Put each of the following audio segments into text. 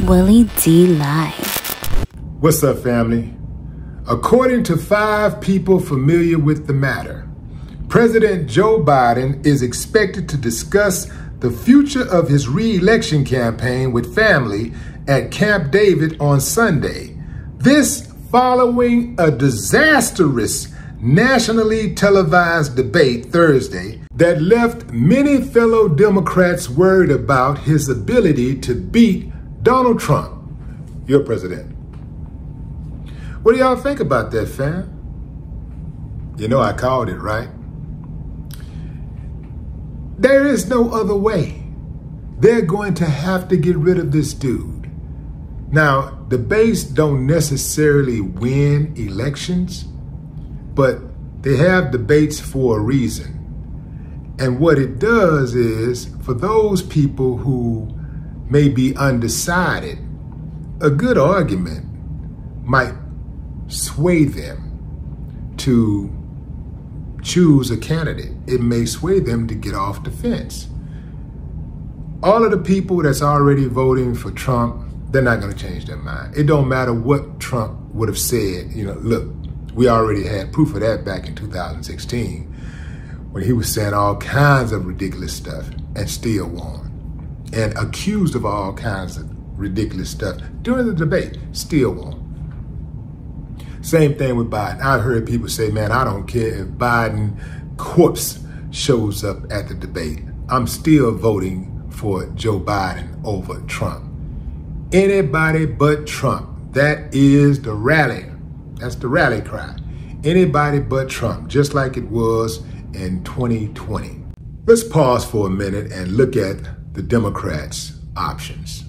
Willie D Live. What's up, family? According to 5 people familiar with the matter, President Joe Biden is expected to discuss the future of his re-election campaign with family at Camp David on Sunday. This following a disastrous nationally televised debate Thursday that left many fellow Democrats worried about his ability to beat Donald Trump, your president. What do y'all think about that, fam? You know I called it, right? There is no other way. They're going to have to get rid of this dude. Now, debates don't necessarily win elections, but they have debates for a reason. And what it does is, for those people who may be undecided, a good argument might sway them to choose a candidate. It may sway them to get off the fence. All of the people that's already voting for Trump, they're not going to change their mind. It don't matter what Trump would have said. You know, look, we already had proof of that back in 2016 when he was saying all kinds of ridiculous stuff and still won, and accused of all kinds of ridiculous stuff during the debate, still won. Same thing with Biden. I've heard people say, man, I don't care if Biden corpse shows up at the debate. I'm still voting for Joe Biden over Trump. Anybody but Trump. That is the rally. That's the rally cry. Anybody but Trump, just like it was in 2020. Let's pause for a minute and look at the Democrats' options.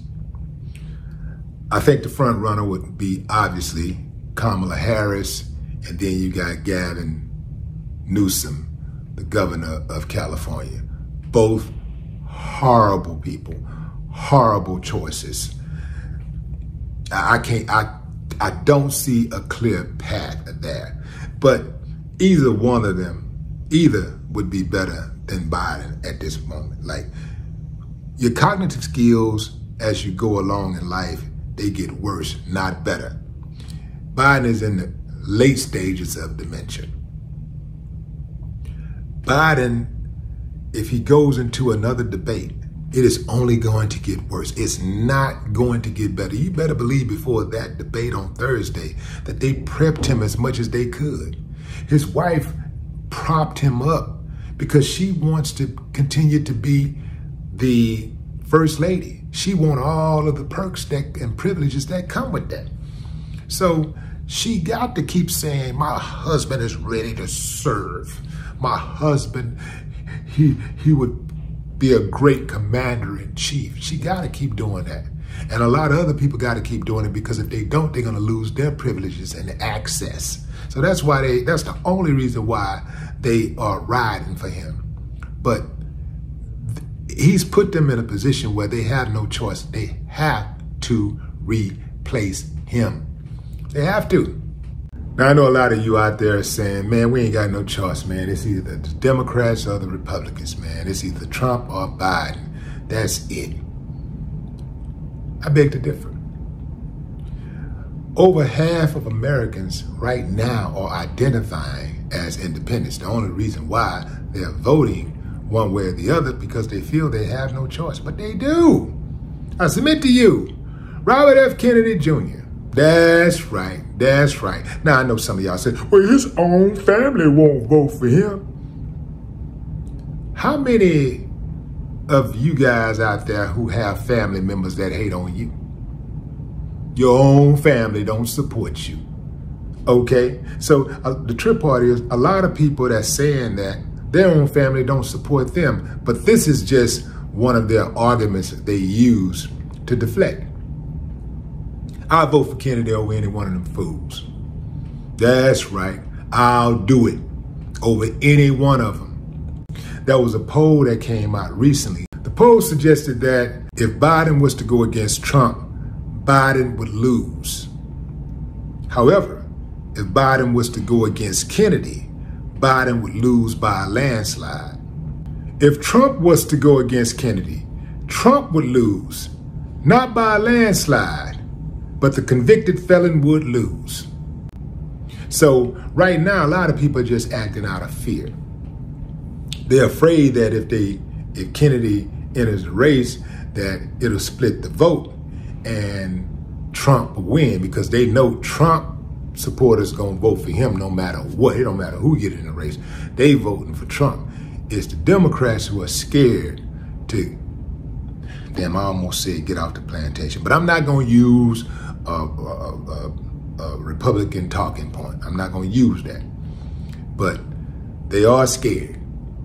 I think the front runner would be obviously Kamala Harris, and then you got Gavin Newsom, the governor of California. Both horrible people, horrible choices. I don't see a clear path there, but either one of them, either would be better than Biden at this moment. Like, your cognitive skills as you go along in life, they get worse, not better. Biden is in the late stages of dementia. Biden, if he goes into another debate, it is only going to get worse. It's not going to get better. You better believe before that debate on Thursday that they prepped him as much as they could. His wife propped him up because she wants to continue to be the first lady. She wants all of the perks and privileges that come with that. So she got to keep saying, my husband is ready to serve. My husband, he would be a great commander-in-chief. She got to keep doing that. And a lot of other people got to keep doing it, because if they don't, they're going to lose their privileges and access. So that's why that's the only reason why they are riding for him. But he's put them in a position where they have no choice. They have to replace him. They have to. Now, I know a lot of you out there are saying, man, we ain't got no choice, man. It's either the Democrats or the Republicans, man. It's either Trump or Biden. That's it. I beg to differ. Over half of Americans right now are identifying as independents. The only reason why they're voting one way or the other, because they feel they have no choice, but they do. I submit to you, Robert F. Kennedy Jr., that's right, that's right. Now, I know some of y'all say, well, his own family won't vote for him. How many of you guys out there who have family members that hate on you? Your own family don't support you, okay? So the trip part is, a lot of people that's saying that their own family don't support them, but this is just one of their arguments that they use to deflect. I'll vote for Kennedy over any one of them fools. That's right. I'll do it over any one of them. There was a poll that came out recently. The poll suggested that if Biden was to go against Trump, Biden would lose. However, if Biden was to go against Kennedy, Biden would lose by a landslide. If Trump was to go against Kennedy, Trump would lose Not by a landslide, but the convicted felon would lose. So right now, a lot of people are just acting out of fear. They're afraid that if Kennedy enters the race, that it'll split the vote and Trump will win, because they know Trump supporters gonna vote for him no matter what. It don't matter who get in the race. They voting for Trump. It's the Democrats who are scared to, damn, I almost said get off the plantation, but I'm not gonna use a Republican talking point. I'm not gonna use that. But they are scared.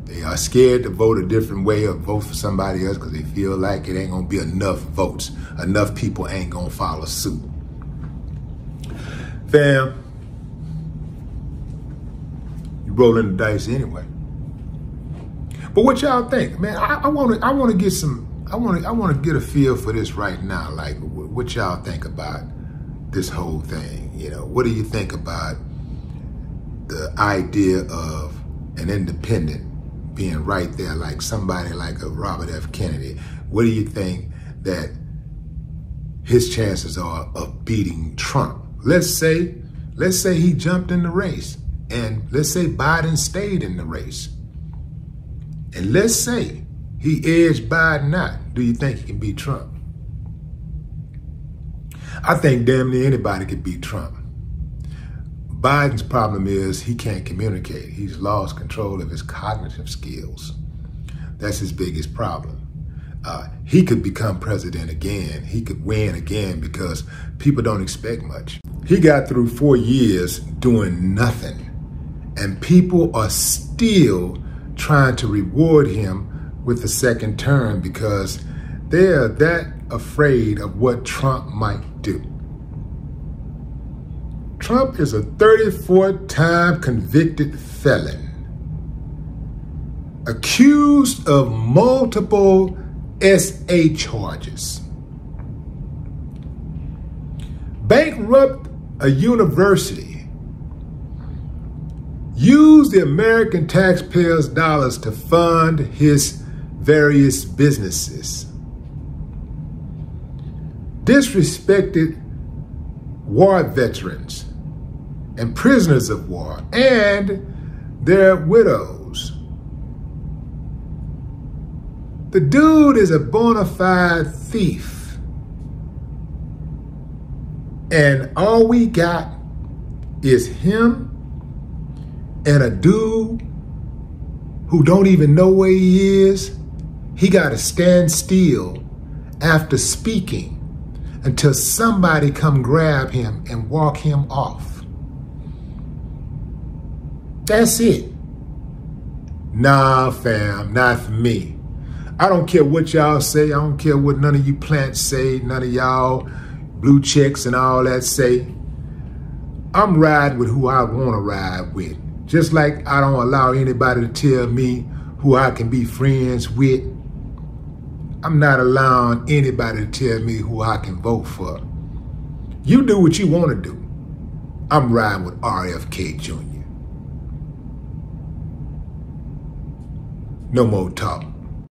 They are scared to vote a different way or vote for somebody else because they feel like it ain't gonna be enough votes. Enough people ain't gonna follow suit. Fam, you rolling the dice anyway. But what y'all think, man? I want to get some. I want to get a feel for this right now. Like, what y'all think about this whole thing? You know, what do you think about the idea of an independent being right there, like somebody like a Robert F. Kennedy? What do you think that his chances are of beating Trump? Let's say he jumped in the race, and let's say Biden stayed in the race, and let's say he edged Biden out. Do you think he can beat Trump? I think damn near anybody could beat Trump. Biden's problem is he can't communicate. He's lost control of his cognitive skills. That's his biggest problem. He could become president again. He could win again because people don't expect much. He got through 4 years doing nothing, and people are still trying to reward him with the second term because they're that afraid of what Trump might do. Trump is a 34-time convicted felon, accused of multiple SA charges, bankrupt a university, used the American taxpayers' dollars to fund his various businesses, disrespected war veterans and prisoners of war and their widows. The dude is a bona fide thief. And all we got is him and a dude who don't even know where he is. He got to stand still after speaking until somebody come grab him and walk him off. That's it. Nah, fam, not for me. I don't care what y'all say. I don't care what none of you plants say, none of y'all blue chicks and all that say. I'm riding with who I want to ride with. Just like I don't allow anybody to tell me who I can be friends with. I'm not allowing anybody to tell me who I can vote for. You do what you want to do. I'm riding with RFK Jr. No more talk.